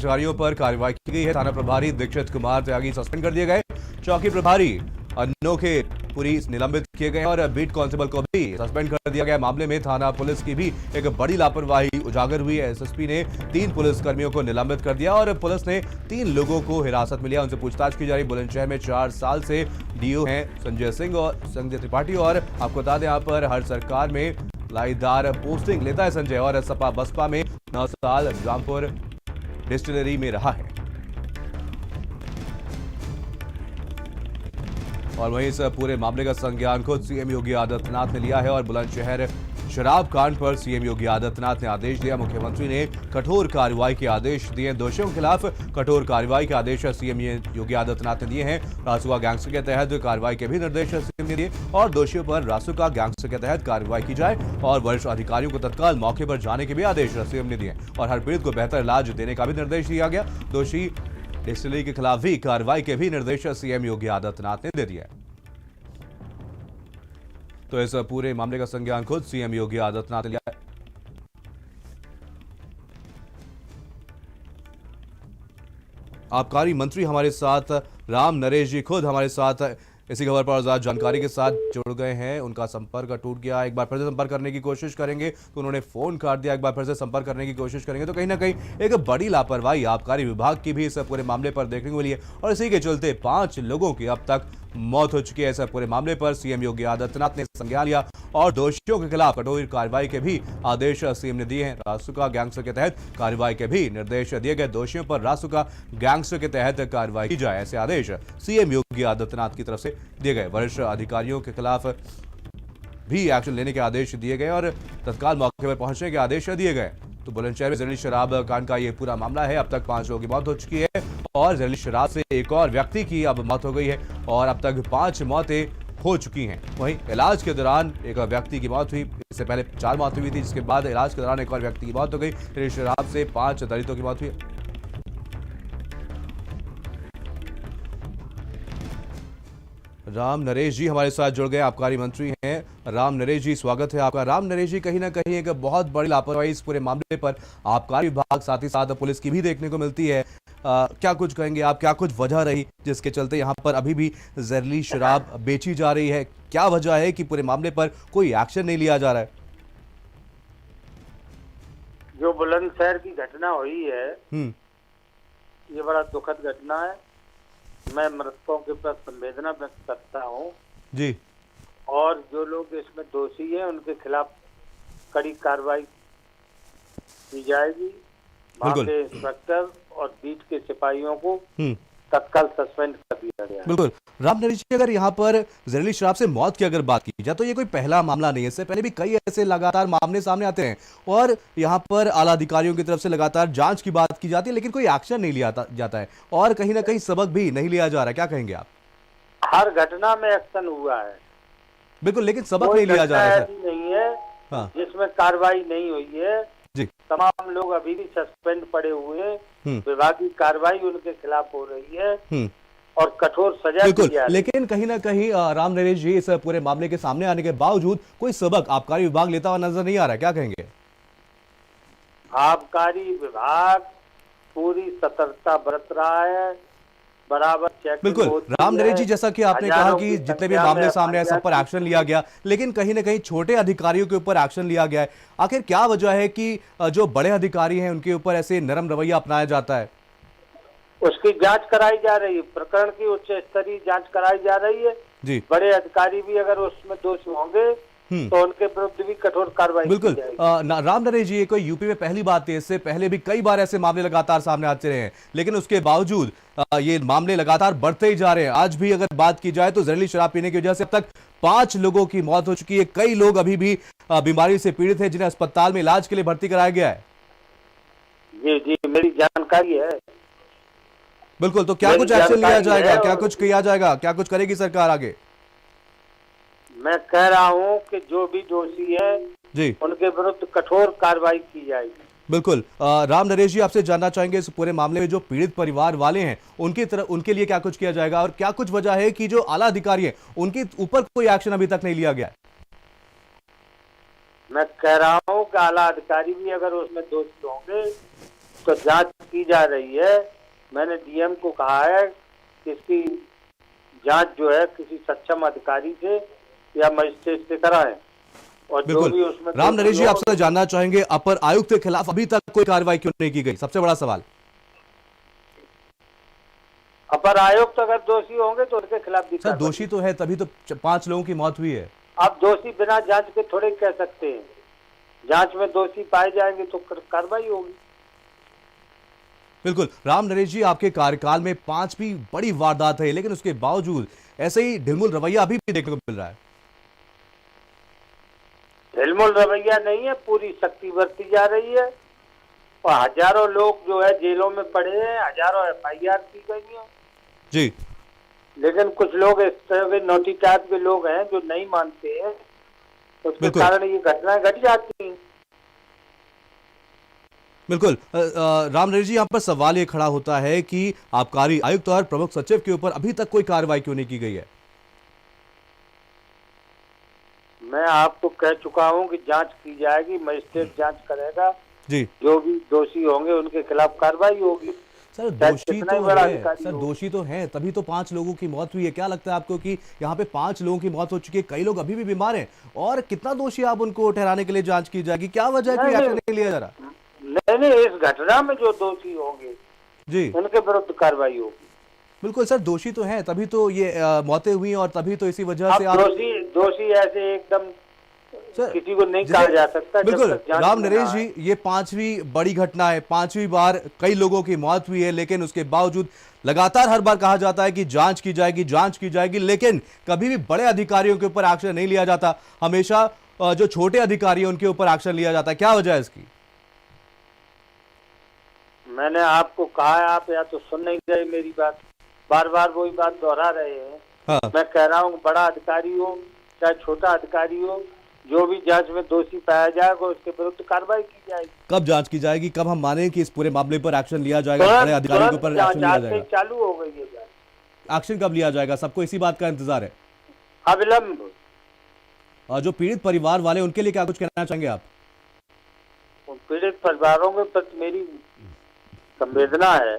कर्मचारियों पर कार्रवाई की गई है। थाना प्रभारी दीक्षित कुमार त्यागी सस्पेंड कर दिए गए। चौकी प्रभारी अनोखे पुरी निलंबित किए गए और बीट कांस्टेबल को भी सस्पेंड कर दिया गया। मामले में थाना पुलिस की भी एक बड़ी लापरवाही उजागर हुई है। एसएसपी ने 3 पुलिसकर्मियों को निलंबित कर दिया और पुलिस ने 3 लोगों को हिरासत में लिया। उनसे पूछताछ की जा रही। बुलंदशहर में 4 साल से डीओ हैं संजय सिंह और संजय त्रिपाठी और आपको बता दें यहाँ पर हर सरकार में लाईदार पोस्टिंग लेता है संजय और सपा बसपा में 9 साल रामपुर डिस्टिलरी में रहा है। और वहीं इस पूरे मामले का संज्ञान खुद सीएम योगी आदित्यनाथ ने लिया है और बुलंदशहर शराब कांड पर सीएम योगी आदित्यनाथ ने आदेश दिया। मुख्यमंत्री ने कठोर कार्रवाई के आदेश दिए। दोषियों के खिलाफ कठोर कार्रवाई के आदेश सीएम योगी आदित्यनाथ ने दिए हैं। रासुका गैंगस्टर के तहत कार्रवाई के भी निर्देश सीएम ने दिए और दोषियों पर रासुका गैंगस्टर के तहत कार्रवाई की जाए और वरिष्ठ अधिकारियों को तत्काल मौके पर जाने के भी आदेश सीएम ने दिए और हर पीड़ित को बेहतर इलाज देने का भी निर्देश दिया गया। दोषी डिस्टिलरी के खिलाफ भी कार्रवाई के भी निर्देश सीएम योगी आदित्यनाथ ने दे दिया। तो इस पूरे मामले का संज्ञान खुद सीएम योगी आदित्यनाथ ने लिया। आबकारी मंत्री हमारे साथ राम नरेश जी खुद हमारे साथ इसी खबर पर ज्यादा जानकारी के साथ जुड़ गए हैं। उनका संपर्क टूट गया, एक बार फिर से संपर्क करने की कोशिश करेंगे तो उन्होंने फोन काट दिया। एक बार फिर से संपर्क करने की कोशिश करेंगे तो कहीं ना कहीं एक बड़ी लापरवाही आबकारी विभाग की भी इस पूरे मामले पर देखने को मिली है और इसी के चलते 5 लोगों की अब तक मौत हो चुकी है। इस पूरे मामले पर सीएम योगी आदित्यनाथ ने संज्ञान लिया और दोषियों के खिलाफ कठोर कार्रवाई के भी आदेश सीएम ने दिए हैं। रासुका गैंगस्टर के तहत कार्रवाई के भी निर्देश दिए गए। दोषियों पर रासुका गैंगस्टर के तहत कार्रवाई की जाए ऐसे आदेश सीएम योगी आदित्यनाथ की तरफ से दिए गए। वरिष्ठ अधिकारियों के खिलाफ भी एक्शन लेने के आदेश दिए गए और तत्काल मौके पर पहुंचने के आदेश दिए गए। तो बुलंदशहर में जहरीली शराब कांड का ये पूरा मामला है। अब तक 5 लोगों की मौत हो चुकी है और जहरीली शराब से एक और व्यक्ति की अब मौत हो गई है और अब तक 5 मौतें हो चुकी हैं। वहीं इलाज के दौरान एक व्यक्ति की मौत हुई। इससे पहले 4 मौत हुई थी, जिसके बाद इलाज के दौरान एक और व्यक्ति की मौत हो गई। जहरीली शराब से 5 दलितों की मौत हुई। राम नरेश जी हमारे साथ जुड़ गए, आबकारी मंत्री हैं। राम नरेश जी स्वागत है आपका। राम नरेश जी कहीं ना कहीं एक बहुत बड़ी लापरवाही इस पूरे मामले पर आबकारी विभाग साथ ही साथ पुलिस की भी देखने को मिलती है। क्या कुछ कहेंगे आप, क्या कुछ वजह रही जिसके चलते यहाँ पर अभी भी जहरीली शराब बेची जा रही है? क्या वजह है कि पूरे मामले पर कोई एक्शन नहीं लिया जा रहा है? जो बुलंदशहर की घटना हुई है ये बड़ा दुखद घटना है। मैं मृतकों के प्रति संवेदना व्यक्त करता हूँ जी और जो लोग इसमें दोषी हैं उनके खिलाफ कड़ी कार्रवाई की जाएगी। वहाँ के इंस्पेक्टर और बीट के सिपाहियों को तत्काल सस्पेंड कर दिया गया। बिल्कुल। राम नरेश जी अगर यहाँ पर जहरीली शराब से मौत की अगर बात की जाए तो ये कोई पहला मामला नहीं है। इससे पहले भी कई ऐसे लगातार मामले सामने आते हैं और यहाँ पर आला अधिकारियों की तरफ से लगातार जांच की बात की जाती है लेकिन कोई एक्शन नहीं लिया जाता है और कहीं ना कहीं सबक भी नहीं लिया जा रहा। क्या कहेंगे आप? हर घटना में एक्शन हुआ है बिल्कुल, लेकिन सबक नहीं लिया जा रहा है। नहीं है जिसमें कार्रवाई नहीं हुई है जी। तमाम लोग अभी भी सस्पेंड पड़े हुए हैं। विभागीय कार्रवाई उनके खिलाफ हो रही है और कठोर सजा दी जा रही है। लेकिन कहीं ना कहीं राम नरेश जी इस पूरे मामले के सामने आने के बावजूद कोई सबक आबकारी विभाग लेता हुआ नजर नहीं आ रहा है। क्या कहेंगे? आबकारी विभाग पूरी सतर्कता बरत रहा है, बराबर चेक। बिल्कुल राम नरेश जी, जैसा कि आपने कहा कि जितने भी मामले सामने आए सब पर एक्शन लिया गया लेकिन कहीं ना कहीं छोटे अधिकारियों के ऊपर एक्शन लिया गया है। आखिर क्या वजह है कि जो बड़े अधिकारी हैं उनके ऊपर ऐसे नरम रवैया अपनाया जाता है? उसकी जांच कराई जा रही है, प्रकरण की उच्च स्तरीय जांच कराई जा रही है जी। बड़े अधिकारी भी अगर उसमें दोषी होंगे तो उनके विरुद्ध भी कठोर कार्रवाई बिल्कुल। राम नरेश जी, ये कोई यूपी में पहली बात है। इससे पहले भी कई बार ऐसे मामले लगातार सामने आते रहे हैं लेकिन उसके बावजूद ये मामले लगातार बढ़ते ही जा रहे हैं। आज भी अगर बात की जाए तो जहरीली शराब पीने की वजह से अब तक 5 लोगों की मौत हो चुकी है। कई लोग अभी भी बीमारी से पीड़ित है जिन्हें अस्पताल में इलाज के लिए भर्ती कराया गया है। जी जी, मेरी जानकारी है। बिल्कुल, तो क्या कुछ एक्शन लिया जाएगा, क्या कुछ किया जाएगा, क्या कुछ करेगी सरकार आगे? मैं कह रहा हूं कि जो भी दोषी है जी उनके विरुद्ध कठोर कार्रवाई की जाएगी। बिल्कुल। राम नरेश जी, आपसे जानना चाहेंगे इस पूरे मामले में जो पीड़ित परिवार वाले हैं उनके लिए क्या कुछ किया जाएगा और क्या कुछ वजह है कि जो आला अधिकारी हैं उनके ऊपर कोई एक्शन अभी तक नहीं लिया गया? मैं कह रहा हूं कि आला अधिकारी भी अगर उसमें दोषी होंगे तो जांच की जा रही है। मैंने डीएम को कहा है कि इसकी जांच जो है किसी सक्षम अधिकारी से या मजिस्ट्रेट से कराएं, और जो भी बिल्कुल। उसमें राम नरेश जी, दोषी आपसे जानना चाहेंगे अपर आयुक्त के खिलाफ अभी तक कोई कार्रवाई क्यों नहीं की गई? सबसे बड़ा सवाल। अपर आयुक्त अगर दोषी होंगे तो उनके खिलाफ भी सर कार्रवाई। दोषी तो है, तभी तो 5 लोगों की मौत हुई है। आप दोषी बिना जांच के थोड़े कह सकते हैं। जांच में दोषी पाए जाएंगे तो कार्रवाई होगी। बिल्कुल। राम नरेश जी, आपके कार्यकाल में 5 भी बड़ी वारदात है, लेकिन उसके बावजूद ऐसे ही ढिलमुल रवैया अभी भी देखने को मिल रहा है। ढिलमुल रवैया नहीं है, पूरी सख्ती बरती जा रही है, और हजारों लोग जो है जेलों में पड़े हैं, हजारों एफआईआर की गई हैं। जी। लेकिन कुछ लोग इस तरह के नोटी टाइप के लोग हैं जो नहीं मानते हैं, उसके बिल्कुल। कारण ये घटनाएं घट जाती हैं। बिल्कुल। राम नरेश जी, यहाँ पर सवाल ये खड़ा होता है कि आबकारी आयुक्त और प्रमुख सचिव के ऊपर अभी तक कोई कार्रवाई क्यों नहीं की गई है? मैं आपको कह चुका हूं कि जांच की जाएगी, मजिस्ट्रेट जांच करेगा, जी। जो भी दोषी होंगे उनके खिलाफ कार्रवाई होगी। सर चाहे दोषी कितना तो ही बड़ा है, अधिकारी सर हो। दोषी तो हैं, तभी तो 5 लोगों की मौत हुई है। क्या लगता है आपको कि यहाँ पे 5 लोगों की मौत हो चुकी है, कई लोग अभी भी बीमार हैं, और कितना दोषी आप उनको ठहराने के लिए जांच की जाएगी? क्या वजह है कोई एक्शन नहीं लिया जा रहा? नहीं, इस घटना में जो दोषी होंगे जी। उनके विरुद्ध कार्रवाई होगी। बिल्कुल सर, दोषी तो हैं, तभी तो ये मौतें हुई, और तभी तो इसी वजह अब से आप दोषी ऐसे एकदम सर, किसी को नहीं कहा जा सकता। जब बिल्कुल। तक जांच राम में नरेश ना आए। जी, ये 5वीं बड़ी घटना है, 5वीं बार कई लोगों की मौत हुई है, लेकिन उसके बावजूद लगातार हर बार कहा जाता है कि जांच की जाएगी, जांच की जाएगी, लेकिन कभी भी बड़े अधिकारियों के ऊपर एक्शन नहीं लिया जाता। हमेशा जो छोटे अधिकारी हैं उनके ऊपर एक्शन लिया जाता है। क्या वजह है इसकी? मैंने आपको कहा है, आप या तो सुन नहीं रहे मेरी बात, बार बार वही बात दोहरा रहे हैं। हाँ। मैं कह रहा हूँ बड़ा अधिकारी हो चाहे छोटा अधिकारी हो, जो भी जांच में दोषी पाया जाएगा उसके विरुद्ध कार्रवाई की जाएगी। कब जांच की जाएगी? कब हम माने कि इस पूरे मामले पर एक्शन लिया जाएगा, बड़े अधिकारियों के ऊपर एक्शन लिया जाएगा? चालू हो गई है जांच। एक्शन कब लिया जाएगा? सबको इसी बात का इंतजार है। अविलंब। और जो पीड़ित परिवार वाले, उनके लिए क्या कुछ कहना चाहेंगे आप? उन पीड़ित परिवारों के प्रति मेरी संवेदना है,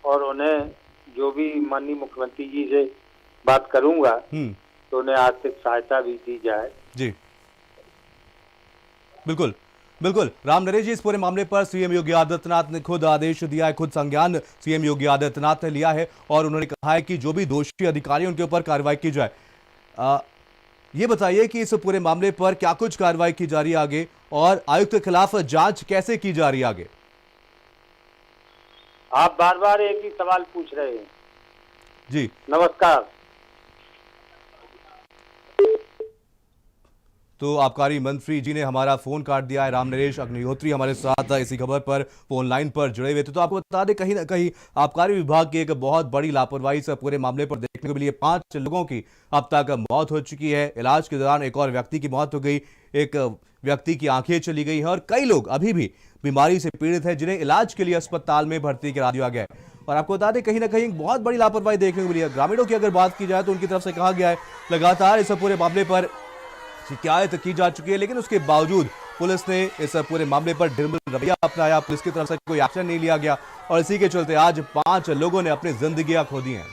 और उन्हें जो भी माननीय मुख्यमंत्री जी से बात करूंगा तो उन्हें आर्थिक सहायता भी दी जाए। जी बिल्कुल। बिल्कुल राम नरेश जी, इस पूरे मामले पर सीएम योगी आदित्यनाथ ने खुद आदेश दिया है, खुद संज्ञान सीएम योगी आदित्यनाथ ने लिया है, और उन्होंने कहा है कि जो भी दोषी अधिकारी उनके ऊपर कार्रवाई की जाए। ये बताइए कि इस पूरे मामले पर क्या कुछ कार्रवाई की जा रही है आगे, और आयुक्त के खिलाफ जांच कैसे की जा रही है आगे? आप बार बार एक ही सवाल पूछ रहे हैं। जी नमस्कार। तो आबकारी मंत्री जी ने हमारा फोन काट दिया है। राम नरेश अग्निहोत्री हमारे साथ इसी खबर पर फोन लाइन पर जुड़े हुए थे। तो आपको बता दें, कहीं ना कहीं आबकारी विभाग की एक बहुत बड़ी लापरवाही से पूरे मामले पर देखने को मिली है। 5 लोगों की अब तक मौत हो चुकी है। इलाज के दौरान एक और व्यक्ति की मौत हो गई, एक व्यक्ति की आंखें चली गई हैं, और कई लोग अभी भी बीमारी से पीड़ित हैं जिन्हें इलाज के लिए अस्पताल में भर्ती करा दिया गया है। और आपको बता दें, कहीं ना कहीं बहुत बड़ी लापरवाही देखने को मिली है। ग्रामीणों की अगर बात की जाए तो उनकी तरफ से कहा गया है लगातार इस पूरे मामले पर शिकायत की जा चुकी है, लेकिन उसके बावजूद पुलिस ने इस पूरे मामले पर ढिलमुल रवैया अपनाया। पुलिस की तरफ से कोई एक्शन नहीं लिया गया, और इसी के चलते आज 5 लोगों ने अपनी जिंदगियां खो दी हैं।